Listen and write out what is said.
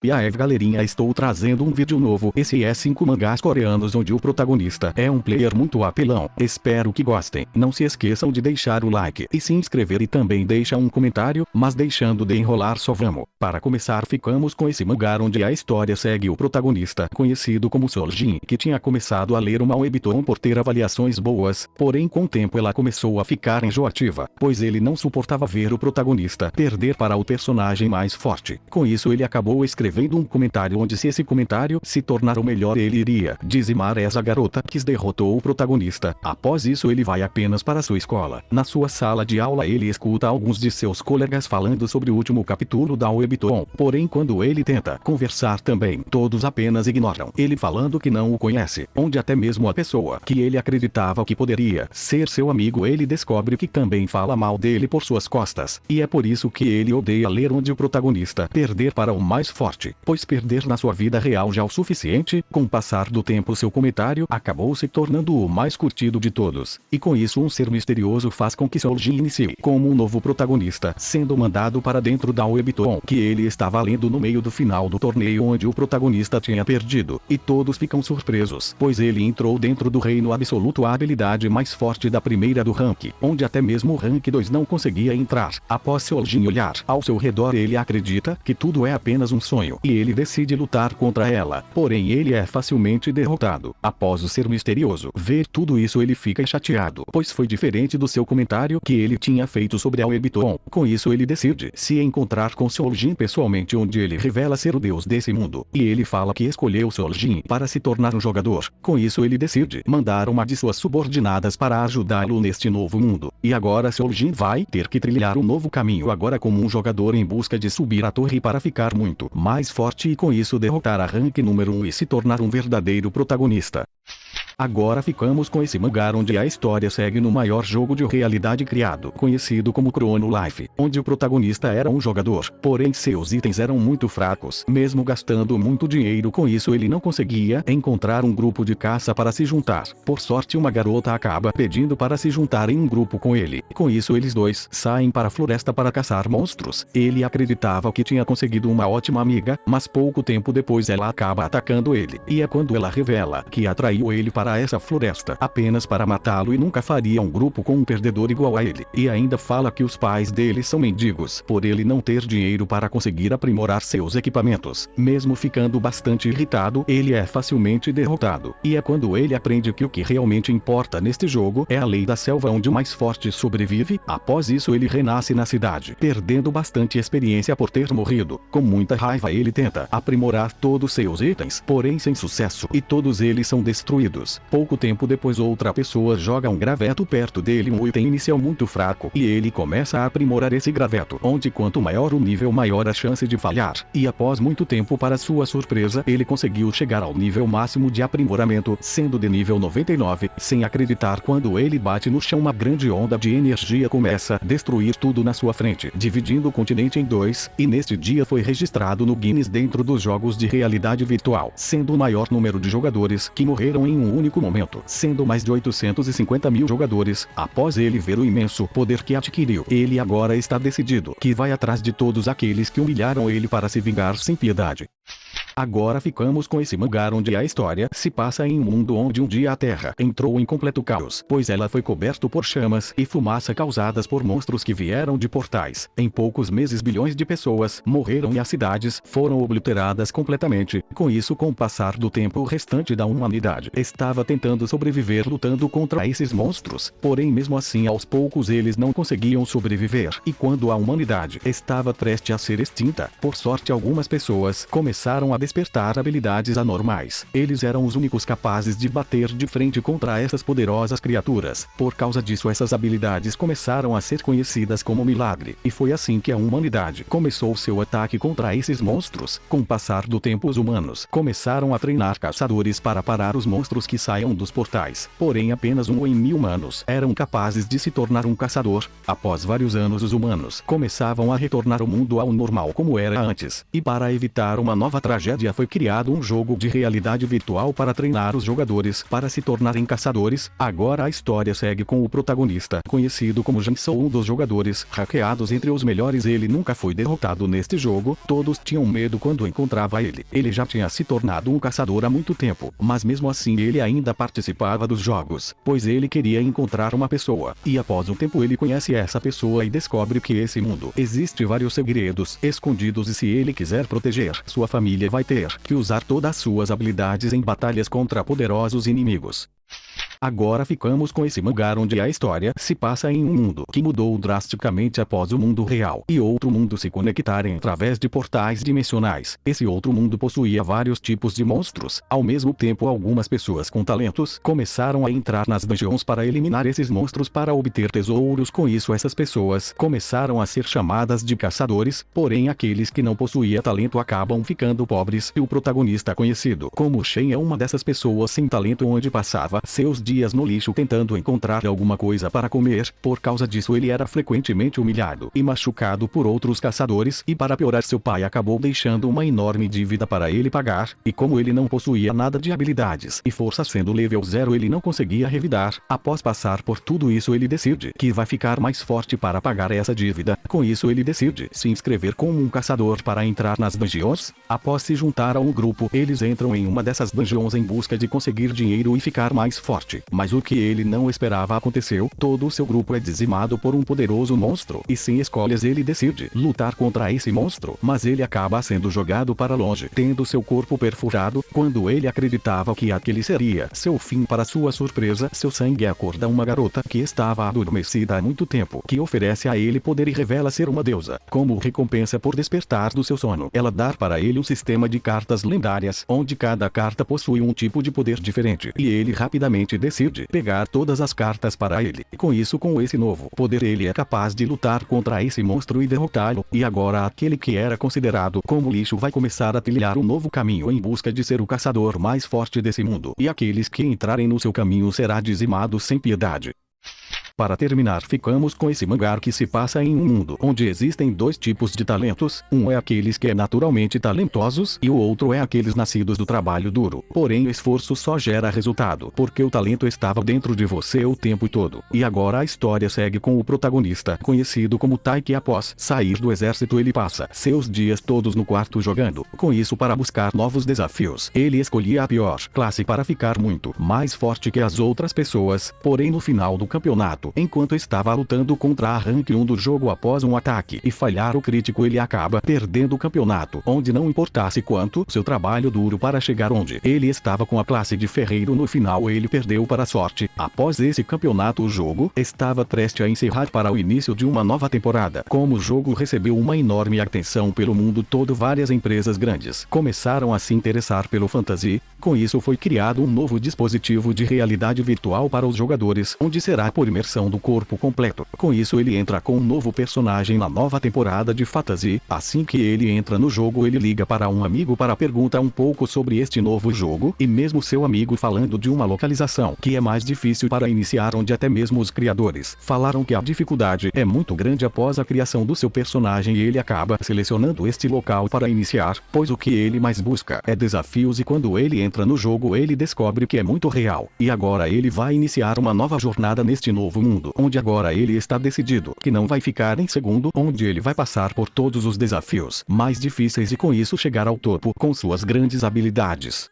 E aí galerinha, estou trazendo um vídeo novo. Esse é 5 mangás coreanos onde o protagonista é um player muito apelão. Espero que gostem. Não se esqueçam de deixar o like e se inscrever e também deixa um comentário, mas deixando de enrolar só vamos. Para começar ficamos com esse mangá onde a história segue o protagonista, conhecido como Soljin, que tinha começado a ler uma webtoon por ter avaliações boas, porém com o tempo ela começou a ficar enjoativa, pois ele não suportava ver o protagonista perder para o personagem mais forte. Com isso ele acabou escrevendo um comentário onde se esse comentário se tornar o melhor ele iria dizimar essa garota que derrotou o protagonista. Após isso ele vai apenas para sua escola. Na sua sala de aula ele escuta alguns de seus colegas falando sobre o último capítulo da webtoon, porém quando ele tenta conversar também, todos apenas ignoram ele falando que não o conhece, onde até mesmo a pessoa que ele acreditava que poderia ser seu amigo ele descobre que também fala mal dele por suas costas, e é por isso que ele odeia ler onde o protagonista perder para o mais forte, pois perder na sua vida real já é o suficiente. Com o passar do tempo seu comentário acabou se tornando o mais curtido de todos, e com isso um ser misterioso faz com que Soljin inicie como um novo protagonista, sendo mandado para dentro da webtoon que ele estava lendo no meio do final do torneio onde o protagonista tinha perdido, e todos ficam surpresos, pois ele entrou dentro do reino absoluto, a habilidade mais forte da primeira do rank, onde até mesmo o rank 2 não conseguia entrar. Após Soljin olhar ao seu redor ele acredita que tudo é apenas um sonho, e ele decide lutar contra ela, porém ele é facilmente derrotado. Após o ser misterioso ver tudo isso ele fica chateado, pois foi diferente do seu comentário que ele tinha feito sobre a webtoon. Com isso ele decide se encontrar com Soljin pessoalmente, onde ele revela ser o deus desse mundo, e ele fala que escolheu Soljin para se tornar um jogador. Com isso ele decide mandar uma de suas subordinadas para ajudá-lo neste novo mundo, e agora Soljin vai ter que trilhar um novo caminho agora como um jogador em busca de subir a torre para ficar muito mais forte e com isso derrotar a rank número 1 e se tornar um verdadeiro protagonista. Agora ficamos com esse mangá onde a história segue no maior jogo de realidade criado, conhecido como Chrono Life, onde o protagonista era um jogador, porém seus itens eram muito fracos, mesmo gastando muito dinheiro. Com isso ele não conseguia encontrar um grupo de caça para se juntar. Por sorte uma garota acaba pedindo para se juntar em um grupo com ele. Com isso eles dois saem para a floresta para caçar monstros. Ele acreditava que tinha conseguido uma ótima amiga, mas pouco tempo depois ela acaba atacando ele, e é quando ela revela que atraiu ele para essa floresta apenas para matá-lo e nunca faria um grupo com um perdedor igual a ele, e ainda fala que os pais dele são mendigos por ele não ter dinheiro para conseguir aprimorar seus equipamentos. Mesmo ficando bastante irritado, ele é facilmente derrotado, e é quando ele aprende que o que realmente importa neste jogo é a lei da selva onde o mais forte sobrevive. Após isso ele renasce na cidade, perdendo bastante experiência por ter morrido. Com muita raiva ele tenta aprimorar todos seus itens, porém sem sucesso, e todos eles são destruídos. Pouco tempo depois outra pessoa joga um graveto perto dele, um item inicial muito fraco, e ele começa a aprimorar esse graveto, onde quanto maior o nível maior a chance de falhar, e após muito tempo para sua surpresa ele conseguiu chegar ao nível máximo de aprimoramento, sendo de nível 99, sem acreditar quando ele bate no chão uma grande onda de energia começa a destruir tudo na sua frente, dividindo o continente em dois, e neste dia foi registrado no Guinness dentro dos jogos de realidade virtual, sendo o maior número de jogadores que morreram em um único momento, sendo mais de 850 mil jogadores. Após ele ver o imenso poder que adquiriu, ele agora está decidido que vai atrás de todos aqueles que humilharam ele para se vingar sem piedade. Agora ficamos com esse mangá onde a história se passa em um mundo onde um dia a Terra entrou em completo caos, pois ela foi coberta por chamas e fumaça causadas por monstros que vieram de portais. Em poucos meses bilhões de pessoas morreram e as cidades foram obliteradas completamente. Com isso, com o passar do tempo o restante da humanidade estava tentando sobreviver lutando contra esses monstros, porém mesmo assim aos poucos eles não conseguiam sobreviver, e quando a humanidade estava prestes a ser extinta, por sorte algumas pessoas começaram a despertar habilidades anormais. Eles eram os únicos capazes de bater de frente contra essas poderosas criaturas. Por causa disso essas habilidades começaram a ser conhecidas como milagre, e foi assim que a humanidade começou seu ataque contra esses monstros. Com o passar do tempo os humanos começaram a treinar caçadores para parar os monstros que saiam dos portais, porém apenas 1 em 1000 humanos eram capazes de se tornar um caçador. Após vários anos os humanos começavam a retornar o mundo ao normal como era antes, e para evitar uma nova tragédia dia foi criado um jogo de realidade virtual para treinar os jogadores para se tornarem caçadores. Agora a história segue com o protagonista, conhecido como Jason, um dos jogadores hackeados entre os melhores. Ele nunca foi derrotado neste jogo, todos tinham medo quando encontrava ele. Ele já tinha se tornado um caçador há muito tempo, mas mesmo assim ele ainda participava dos jogos, pois ele queria encontrar uma pessoa. E após um tempo ele conhece essa pessoa e descobre que esse mundo existe vários segredos escondidos, e se ele quiser proteger sua família vai ter que usar todas suas habilidades em batalhas contra poderosos inimigos. Agora ficamos com esse mangá onde a história se passa em um mundo que mudou drasticamente após o mundo real e outro mundo se conectarem através de portais dimensionais. Esse outro mundo possuía vários tipos de monstros. Ao mesmo tempo, algumas pessoas com talentos começaram a entrar nas dungeons para eliminar esses monstros para obter tesouros. Com isso, essas pessoas começaram a ser chamadas de caçadores, porém aqueles que não possuíam talento acabam ficando pobres, e o protagonista, conhecido como Shen, é uma dessas pessoas sem talento, onde passava seus dias no lixo tentando encontrar alguma coisa para comer. Por causa disso ele era frequentemente humilhado e machucado por outros caçadores, e para piorar, seu pai acabou deixando uma enorme dívida para ele pagar, e como ele não possuía nada de habilidades e força, sendo level 0, ele não conseguia revidar. Após passar por tudo isso, ele decide que vai ficar mais forte para pagar essa dívida. Com isso ele decide se inscrever como um caçador para entrar nas dungeons. Após se juntar a um grupo, eles entram em uma dessas dungeons em busca de conseguir dinheiro e ficar mais forte. Mas o que ele não esperava aconteceu. Todo o seu grupo é dizimado por um poderoso monstro, e sem escolhas ele decide lutar contra esse monstro, mas ele acaba sendo jogado para longe, tendo seu corpo perfurado. Quando ele acreditava que aquele seria seu fim, para sua surpresa, seu sangue acorda uma garota que estava adormecida há muito tempo, que oferece a ele poder e revela ser uma deusa. Como recompensa por despertar do seu sono, ela dá para ele um sistema de cartas lendárias, onde cada carta possui um tipo de poder diferente, e ele rapidamente decide pegar todas as cartas para ele. Com isso, com esse novo poder, ele é capaz de lutar contra esse monstro e derrotá-lo. E agora aquele que era considerado como lixo vai começar a trilhar um novo caminho em busca de ser o caçador mais forte desse mundo, e aqueles que entrarem no seu caminho será dizimado sem piedade. Para terminar, ficamos com esse mangá que se passa em um mundo onde existem dois tipos de talentos. Um é aqueles que é naturalmente talentosos, e o outro é aqueles nascidos do trabalho duro. Porém, o esforço só gera resultado, porque o talento estava dentro de você o tempo todo. E agora a história segue com o protagonista, conhecido como Tai, que após sair do exército ele passa seus dias todos no quarto jogando. Com isso, para buscar novos desafios, ele escolhia a pior classe para ficar muito mais forte que as outras pessoas. Porém, no final do campeonato, enquanto estava lutando contra a Rank 1 do jogo, após um ataque e falhar o crítico, ele acaba perdendo o campeonato, onde não importasse quanto seu trabalho duro para chegar onde ele estava com a classe de ferreiro. No final ele perdeu para a sorte. Após esse campeonato, o jogo estava prestes a encerrar para o início de uma nova temporada. Como o jogo recebeu uma enorme atenção pelo mundo todo, várias empresas grandes começaram a se interessar pelo fantasy. Com isso foi criado um novo dispositivo de realidade virtual para os jogadores, onde será por imersão do corpo completo. Com isso ele entra com um novo personagem na nova temporada de Fantasy. Assim que ele entra no jogo, ele liga para um amigo para perguntar um pouco sobre este novo jogo, e mesmo seu amigo falando de uma localização que é mais difícil para iniciar, onde até mesmo os criadores falaram que a dificuldade é muito grande após a criação do seu personagem, e ele acaba selecionando este local para iniciar, pois o que ele mais busca é desafios. E quando ele entra no jogo ele descobre que é muito real, e agora ele vai iniciar uma nova jornada neste novo mundo, onde agora ele está decidido que não vai ficar em segundo, onde ele vai passar por todos os desafios mais difíceis e com isso chegar ao topo com suas grandes habilidades.